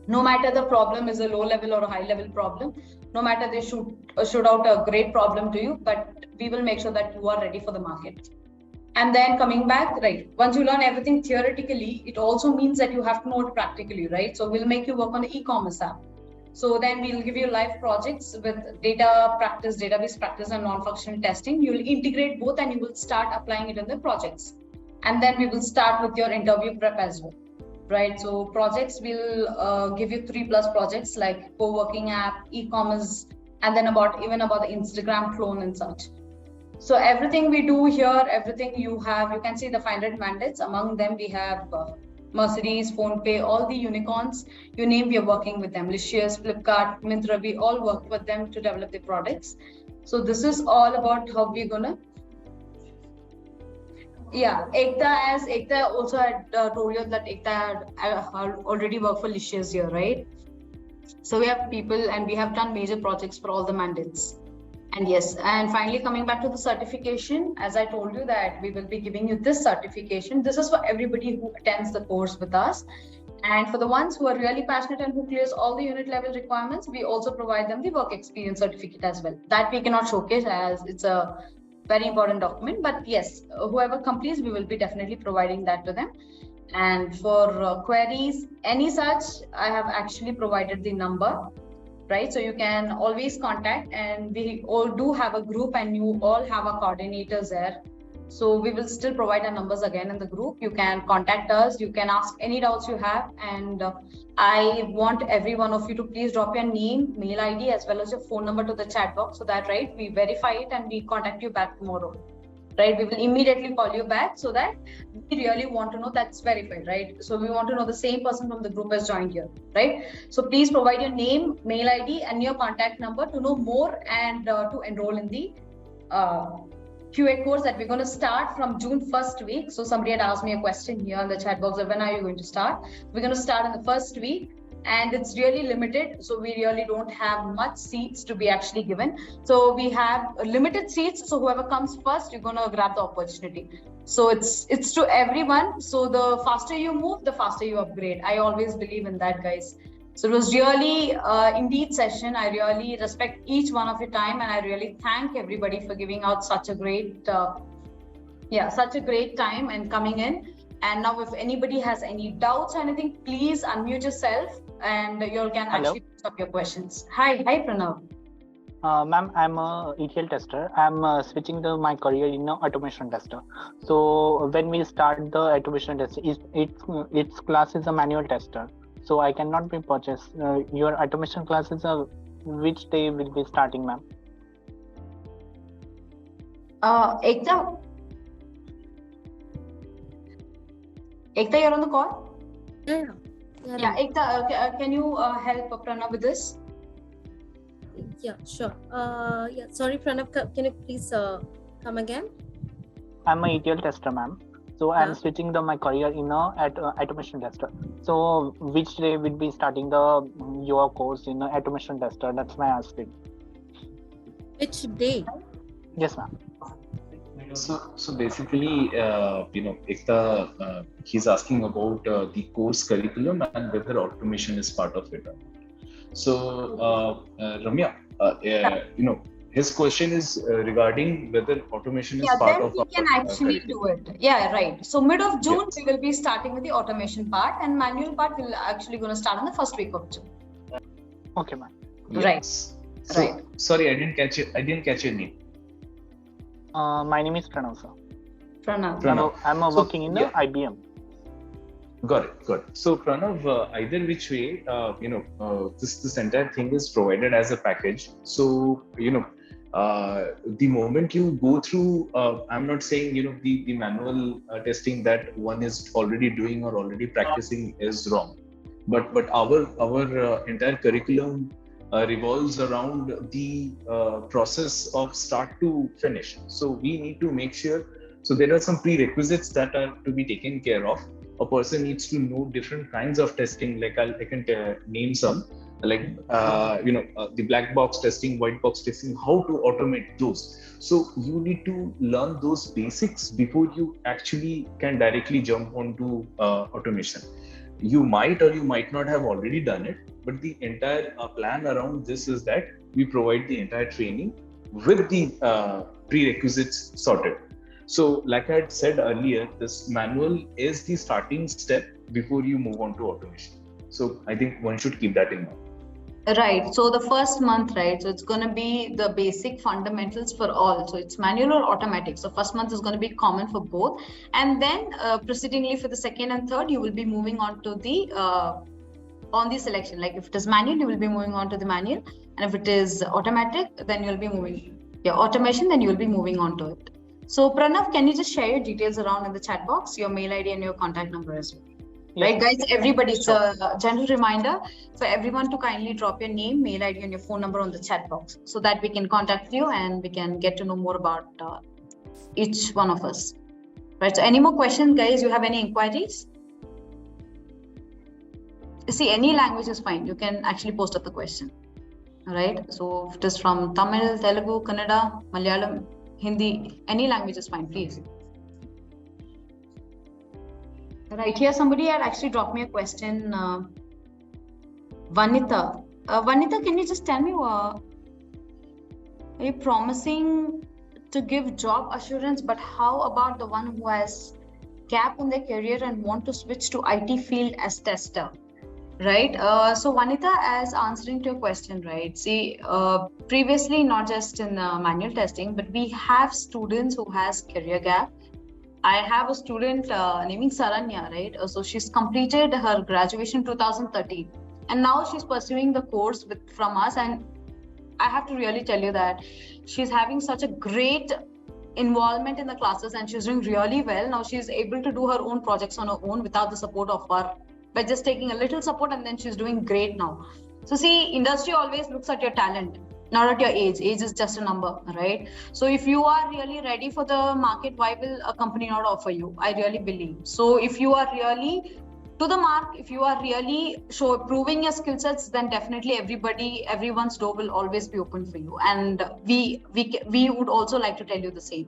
No matter the problem is a low level or a high level problem, no matter they shoot out a great problem to you, but we will make sure that you are ready for the market. And then coming back, right, once you learn everything theoretically, it also means that you have to know it practically, right? So we'll make you work on the e-commerce app. So then we'll give you live projects with database practice and non-functional testing. You'll integrate both and you will start applying it in the projects. And then we will start with your interview prep as well, right? So projects will give you 3+ projects like co-working app, e-commerce, and then even about the Instagram clone and such. So everything we do here, everything you can see the 500 mandates. Among them, we have Mercedes, PhonePe, all the unicorns, you name, we are working with them. Licious, Flipkart, Myntra, we all work with them to develop the products. So this is all about how we're gonna. Yeah, Ekta also had told you that Ekta had already worked for Licious here, right? So we have people and we have done major projects for all the mandates. And yes, and finally coming back to the certification, as I told you that we will be giving you this certification. This is for everybody who attends the course with us. And for the ones who are really passionate and who clears all the unit level requirements, we also provide them the work experience certificate as well. That we cannot showcase as it's a very important document. But yes, whoever completes, we will be definitely providing that to them. And for queries, any such, I have actually provided the number. Right, so you can always contact, and we all do have a group and you all have our coordinators there. So we will still provide our numbers again in the group. You can contact us, you can ask any doubts you have, and I want every one of you to please drop your name, mail ID as well as your phone number to the chat box, so that we verify it and we contact you back tomorrow. Right, we will immediately call you back, so that we really want to know that's verified, right? So we want to know the same person from the group has joined here, right? So please provide your name, mail ID, and your contact number to know more and to enroll in the QA course that we're going to start from June 1st week. So somebody had asked me a question here in the chat box of when are you going to start? We're going to start in the first week. And it's really limited, so we really don't have much seats to be actually given. So we have limited seats, so whoever comes first, you're gonna grab the opportunity. So it's to everyone. So the faster you move, the faster you upgrade. I always believe in that, guys. So it was really indeed session. I really respect each one of your time, and I really thank everybody for giving out such a great, such a great time and coming in. And now if anybody has any doubts or anything, please unmute yourself and you can actually put up your questions. Hi Pranav. Ma'am, I'm a ETL tester. I'm switching my career in automation tester. So when we start the automation test, its class is a manual tester. So I cannot be purchased. Your automation class is which day will be starting, ma'am? Ekta, you're on the call? Yeah. Ekta, can you help Pranav with this? Yeah, sure. Sorry, Pranav, can you please come again? I'm a ETL tester, ma'am. So I'm switching my career in automation tester. So which day will be starting your course in automation tester? That's my asking. Which day? Yes, ma'am. So basically, Ekta, he's asking about the course curriculum and whether automation is part of it. So Ramya, his question is regarding whether automation is part of. Yeah, then we can actually do it. Yeah, right. So mid of June, we will be starting with the automation part, and manual part will actually going to start in the first week of June. Okay, ma'am. Yes. Right. Sorry, I didn't catch your name. My name is Pranav, sir. Pranav. I'm working in IBM. Got it. So Pranav, either which way, this entire thing is provided as a package. So the moment you go through, I'm not saying the manual testing that one is already doing or already practicing is wrong, but our entire curriculum revolves around the process of start to finish. So we need to make sure. So there are some prerequisites that are to be taken care of. A person needs to know different kinds of testing. Like I can name some. like the black box testing, white box testing, how to automate those. So you need to learn those basics before you actually can directly jump onto automation. You might or you might not have already done it, but the entire plan around this is that we provide the entire training with the prerequisites sorted. So like I had said earlier, this manual is the starting step before you move on to automation. So I think one should keep that in mind. Right. So the first month, right? So it's going to be the basic fundamentals for all. So it's manual or automatic. So first month is going to be common for both. And then proceedingly for the second and third, you will be moving on to the on the selection. Like if it is manual, you will be moving on to the manual. And if it is automatic, then you'll be moving, automation, then you will be moving on to it. So Pranav, can you just share your details around in the chat box, your mail ID and your contact number as well? Right, guys, everybody, it's a gentle reminder for everyone to kindly drop your name, mail ID, and your phone number on the chat box so that we can contact you and we can get to know more about each one of us. Right, so any more questions, guys? You have any inquiries? See, any language is fine. You can actually post up the question. All right, so if it is from Tamil, Telugu, Kannada, Malayalam, Hindi, any language is fine, please. Right, here somebody had actually dropped me a question. Vanita. Vanita, can you just tell me, are you promising to give job assurance, but how about the one who has gap in their career and want to switch to IT field as tester? Right. So Vanita, as answering to your question, right? See, previously, not just in manual testing, but we have students who has career gap. I have a student named Saranya, right? So she's completed her graduation 2013, and now she's pursuing the course from us. And I have to really tell you that she's having such a great involvement in the classes, and she's doing really well. Now she's able to do her own projects on her own without the support of her, by just taking a little support, and then she's doing great now. So see, industry always looks at your talent, not at your age. Age is just a number, right? So if you are really ready for the market, why will a company not offer you? I really believe. So if you are really to the mark, if you are really proving your skill sets, then definitely everyone's door will always be open for you. And we would also like to tell you the same.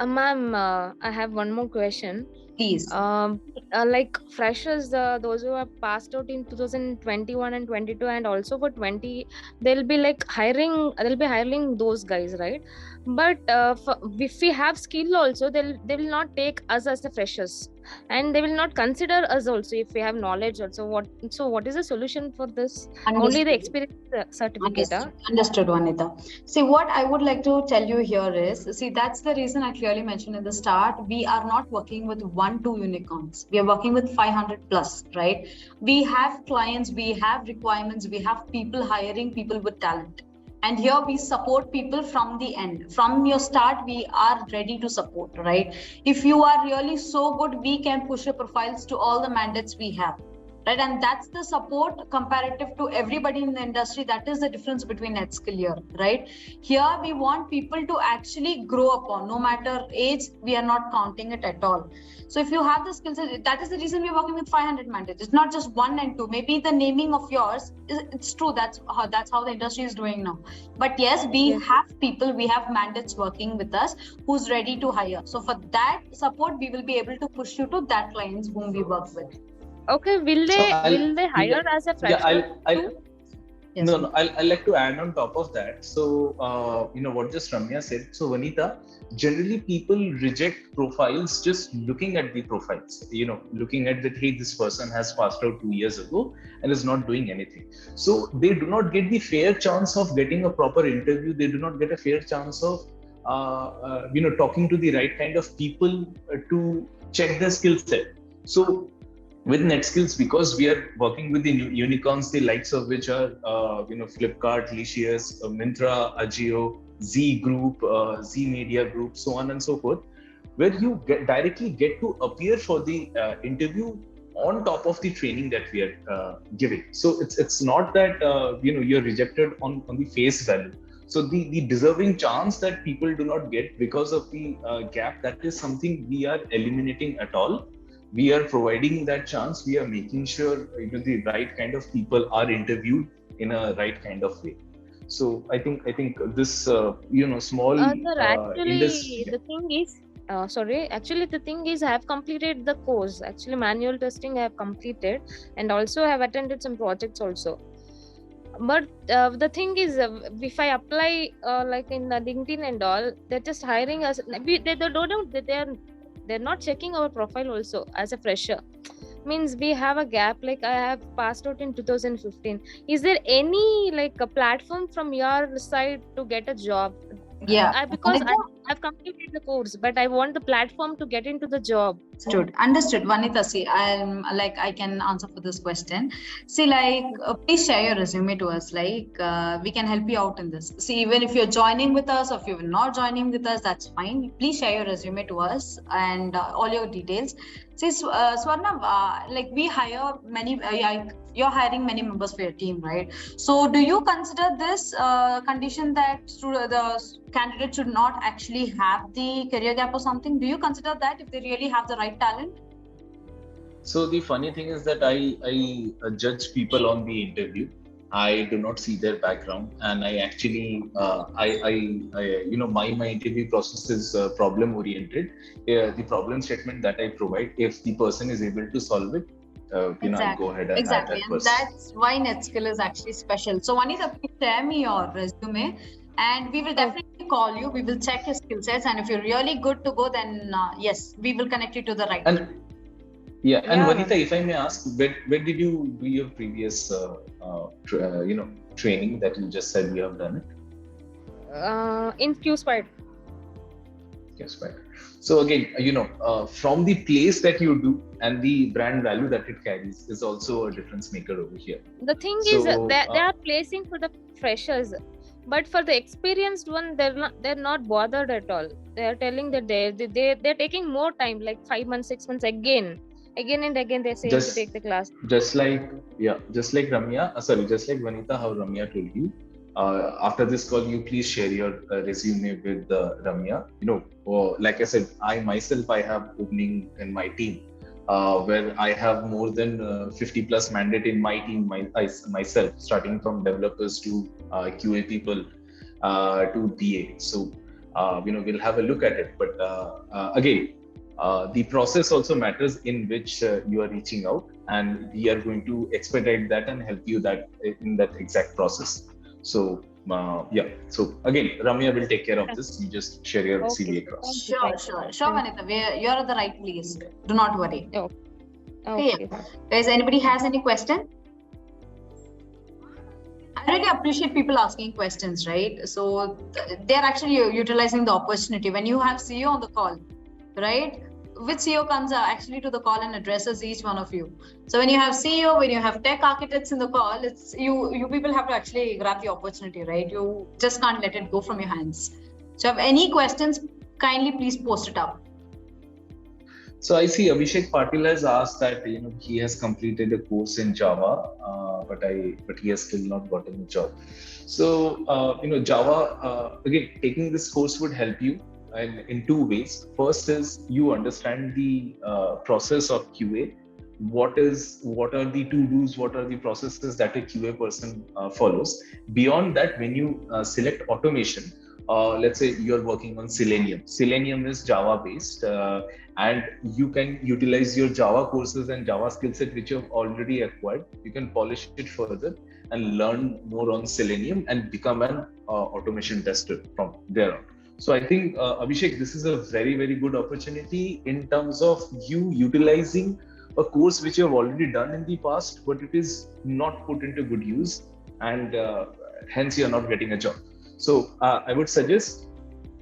Ma'am, I have one more question. Please. Like freshers, those who have passed out in 2021 and 22, and also for 20, they'll be hiring those guys, right? But if we have skill also, they will not take us as the freshers, and they will not consider us also if we have knowledge also. What is the solution for this? Understood. Only the experience certificate. Understood, Vanita. See, what I would like to tell you here is, see, that's the reason I clearly mentioned in the start, we are not working with 1-2 unicorns. We are working with 500 plus, right? We have clients, we have requirements, we have people hiring people with talent. And here we support people from the end. From your start, we are ready to support, right? If you are really so good, we can push your profiles to all the mandates we have. Right, and that's the support comparative to everybody in the industry. That is the difference between NetSkill here, right? Here we want people to actually grow upon, no matter age, we are not counting it at all. So if you have the skills, that is the reason we're working with 500 mandates. It's not just 1 and 2. Maybe the naming of yours, it's true. That's how the industry is doing now. But yes, we have people, we have mandates working with us who's ready to hire. So for that support, we will be able to push you to that clients whom we work with. Okay, will they hire as a fresher? Yes. No, I'll like to add on top of that. So, what just Ramya said. So, Vanita, generally people reject profiles just looking at the profiles, looking at that, hey, this person has passed out 2 years ago and is not doing anything. So, they do not get the fair chance of getting a proper interview. They do not get a fair chance of, talking to the right kind of people to check their skill set. So, with NetSkills, because we are working with the unicorns, the likes of which are, Flipkart, Licious, Myntra, Ajio, Z Group, Z Media Group, so on and so forth, where you directly get to appear for the interview on top of the training that we are giving. So it's not that you're rejected on the face value. So the deserving chance that people do not get because of the gap, that is something we are eliminating at all. we are providing that chance. We are making sure the right kind of people are interviewed in a right kind of way. So I think this small Sir, actually, industry. the thing is, actually, the thing is, I have completed the course. Actually, manual testing I have completed, and also I have attended some projects also. But the thing is, if I apply like in the LinkedIn and all, they're just hiring us. They're not checking our profile also as a fresher. Means we have a gap. Like I have passed out in 2015. Is there any like a platform from your side to get a job? Yeah. Because I've completed the course, but I want the platform to get into the job. Understood. Vanita, see, I can answer for this question. See, please share your resume to us. We can help you out in this. See, even if you're joining with us or if you're not joining with us, that's fine. Please share your resume to us and all your details. See, Swarna, we hire many, you're hiring many members for your team, right? So do you consider this condition that the candidate should not actually have the career gap or something? Do you consider that if they really have the right talent? So the funny thing is that I judge people on the interview. I do not see their background, and I actually my interview process is problem oriented. The problem statement that I provide, if the person is able to solve it, I go ahead and hire that person. That's why NetSkill is actually special. So Vanita, please share me your resume, and we will definitely call you. We will check your skill sets, and if you're really good to go, then yes, we will connect you to the right. And Vanita, if I may ask, where did you do your previous training that you just said you have done it? In kickstart. Kickstart. So again, from the place that you do and the brand value that it carries is also a difference maker over here. The thing is, they are placing for the freshers, but for the experienced one, they're not bothered at all. They are telling that they're taking more time, like 5 months, 6 months again and again. They're saying to take the class. Just like Ramya, just like Vanita, how Ramya told you. After this call, you please share your resume with Ramya. Like I said, I myself have opening in my team where I have more than 50 plus mandate in my team myself, starting from developers to QA people to BA. So we'll have a look at it. But again, the process also matters in which you are reaching out, and we are going to expedite that and help you in that exact process. So so again, Ramya will take care of this. You just share your CV across. Sure, Vanita. You're at the right place. Do not worry. Okay. Guys, anybody has any question? I really appreciate people asking questions, right? So they're actually utilizing the opportunity. When you have CEO on the call, right? Which CEO comes actually to the call and addresses each one of you. So when you have CEO, when you have tech architects in the call, it's you people have to actually grab the opportunity, right? You just can't let it go from your hands. So if any questions, kindly please post it up. So I see Abhishek Patil has asked that he has completed a course in Java, but he has still not gotten a job. So Java again, taking this course would help you in two ways. First is you understand the process of QA. What are the to-dos, what are the processes that a QA person follows. Beyond that, when you select automation, let's say you're working on Selenium. Selenium is Java based, and you can utilize your Java courses and Java skill set which you've already acquired. You can polish it further and learn more on Selenium and become an automation tester from there on. So I think, Abhishek, this is a very, very good opportunity in terms of you utilizing a course which you have already done in the past, but it is not put into good use, and hence you're not getting a job. So I would suggest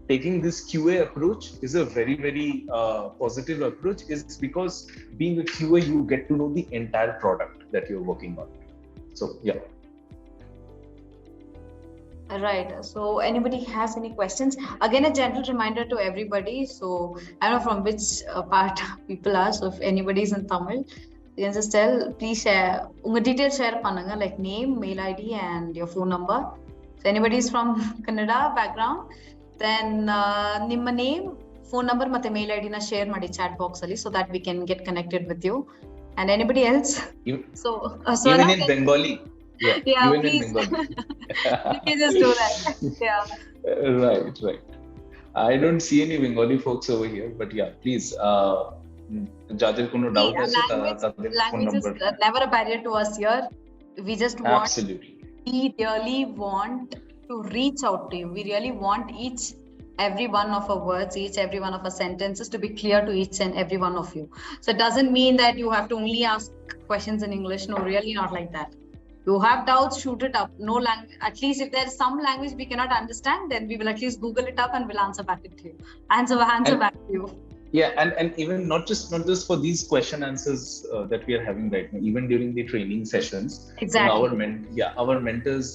taking this QA approach is a very, very positive approach, is because being a QA, you get to know the entire product that you're working on. So, yeah. Right. So anybody has any questions? Again, a gentle reminder to everybody. So I don't know from which part people are. So if anybody is in Tamil, you can just tell, please share. Unga details share pannunga, like name, mail ID, and your phone number. So anybody is from Kannada background, then nimma name, phone number ಮತ್ತೆ mail ID na share ಮಾಡಿ chat box ಅಲ್ಲಿ, so that we can get connected with you. And anybody else? Even, So even in Bengali. Yeah, even please. in Bengali. You can just do that. Yeah. Right. I don't see any Bengali folks over here, but yeah, please. যাদের কোনো doubt আছে তাদের phone Language is number. never a barrier to us here. We just want. Absolutely. We really want to reach out to you. We really want every one of our words, every one of our sentences to be clear to each and every one of you. So it doesn't mean that you have to only ask questions in English. No, really not like that. You have doubts, shoot it up. No language. At least if there is some language we cannot understand, then we will at least Google it up and we'll answer back to you. Answer back to you. Yeah, and even not just for these question answers that we are having right now, even during the training sessions. Exactly. Our mentors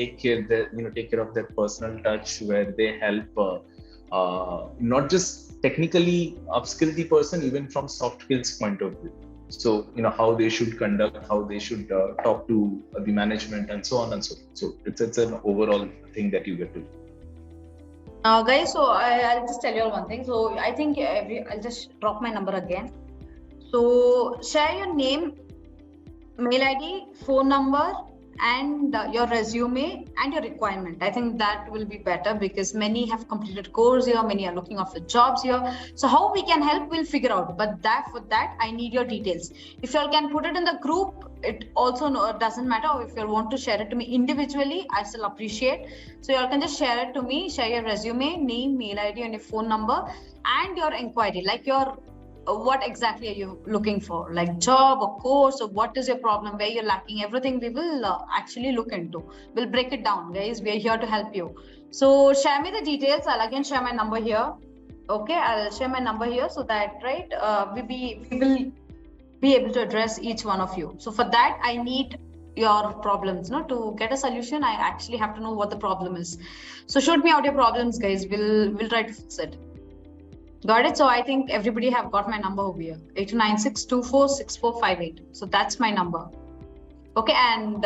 take care of their personal touch, where they help not just technically upskill the person, even from soft skills point of view. So how they should conduct, how they should talk to the management, and so on and so on. So it's an overall thing that you get to do. Guys, so I'll just tell you all one thing. So I think I'll just drop my number again. So share your name, mail ID, phone number, and your resume and your requirement. I think that will be better, because many have completed course here, many are looking after jobs here. So how we can help, we'll figure out. But for that, I need your details. If you all can put it in the group, it also doesn't matter. If you want to share it to me individually, I still appreciate. So you all can just share it to me, share your resume, name, mail ID, and your phone number, and your inquiry, like your what exactly are you looking for, like job or course, or what is your problem, where you're lacking. Everything we will actually look into. We'll break it down, guys. We're here to help you. So share me the details. I'll again share my number here. Okay, I'll share my number here, so that we will be able to address each one of you. So for that, I need your problems. To get a solution, I actually have to know what the problem is. So shoot me out your problems, guys. We'll try to fix it. Got it? So I think everybody have got my number over here, 8296246458. So that's my number. Okay, and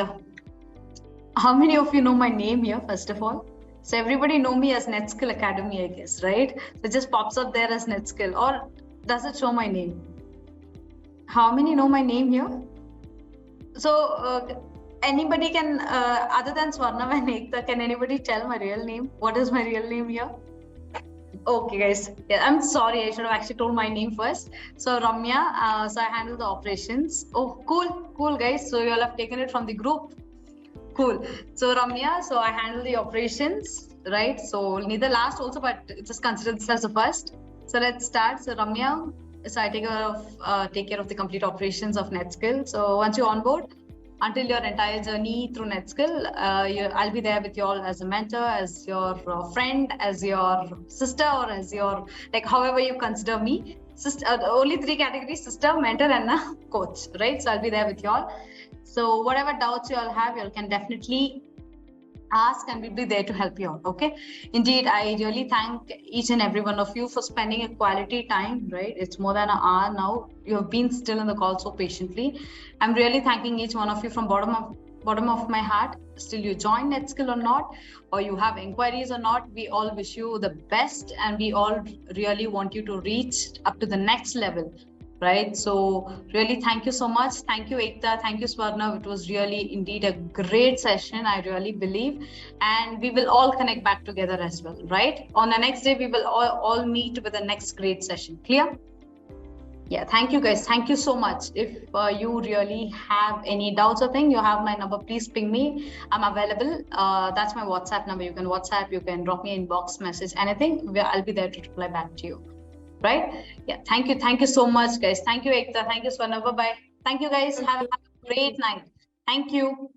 how many of you know my name here, first of all? So everybody know me as NetSkill Academy, I guess, right? So it just pops up there as NetSkill, or does it show my name? How many know my name here? So anybody can, other than Swarna and Ekta, can anybody tell my real name? What is my real name here? Okay, guys. Yeah, I'm sorry. I should have actually told my name first. So Ramya, so I handle the operations. Oh, cool, guys. So you all have taken it from the group. Cool. So Ramya, so I handle the operations, right? So need the last also, but just consider this as the first. So let's start. So Ramya, so I take care of the complete operations of NetSkill. So once you onboard, until your entire journey through NetSkill, I'll be there with you all as a mentor, as your friend, as your sister, or as your, like, however you consider me. Sister, only 3 categories: sister, mentor, and a coach, right? So I'll be there with you all. So whatever doubts you all have, you all can definitely ask, and we'll be there to help you out. Okay, indeed, I really thank each and every one of you for spending a quality time, right? It's more than an hour now. You have been still in the call so patiently. I'm really thanking each one of you from bottom of my heart. Still you join NetSkill or not, or you have inquiries or not, we all wish you the best, and we all really want you to reach up to the next level, right? So really thank you so much. Thank you, Ekta. Thank you, Swarna. It was really indeed a great session, I really believe. And we will all connect back together as well, right? On the next day, we will all meet with the next great session. Clear? Yeah, thank you, guys. Thank you so much. If you really have any doubts or thing, you have my number, please ping me. I'm available. That's my WhatsApp number. You can WhatsApp, you can drop me inbox message, anything. I'll be there to reply back to you. Right? Yeah, thank you so much, guys. Thank you, Ekta. Thank you, Swarna. Bye. Thank you, guys. Have a great night. Thank you.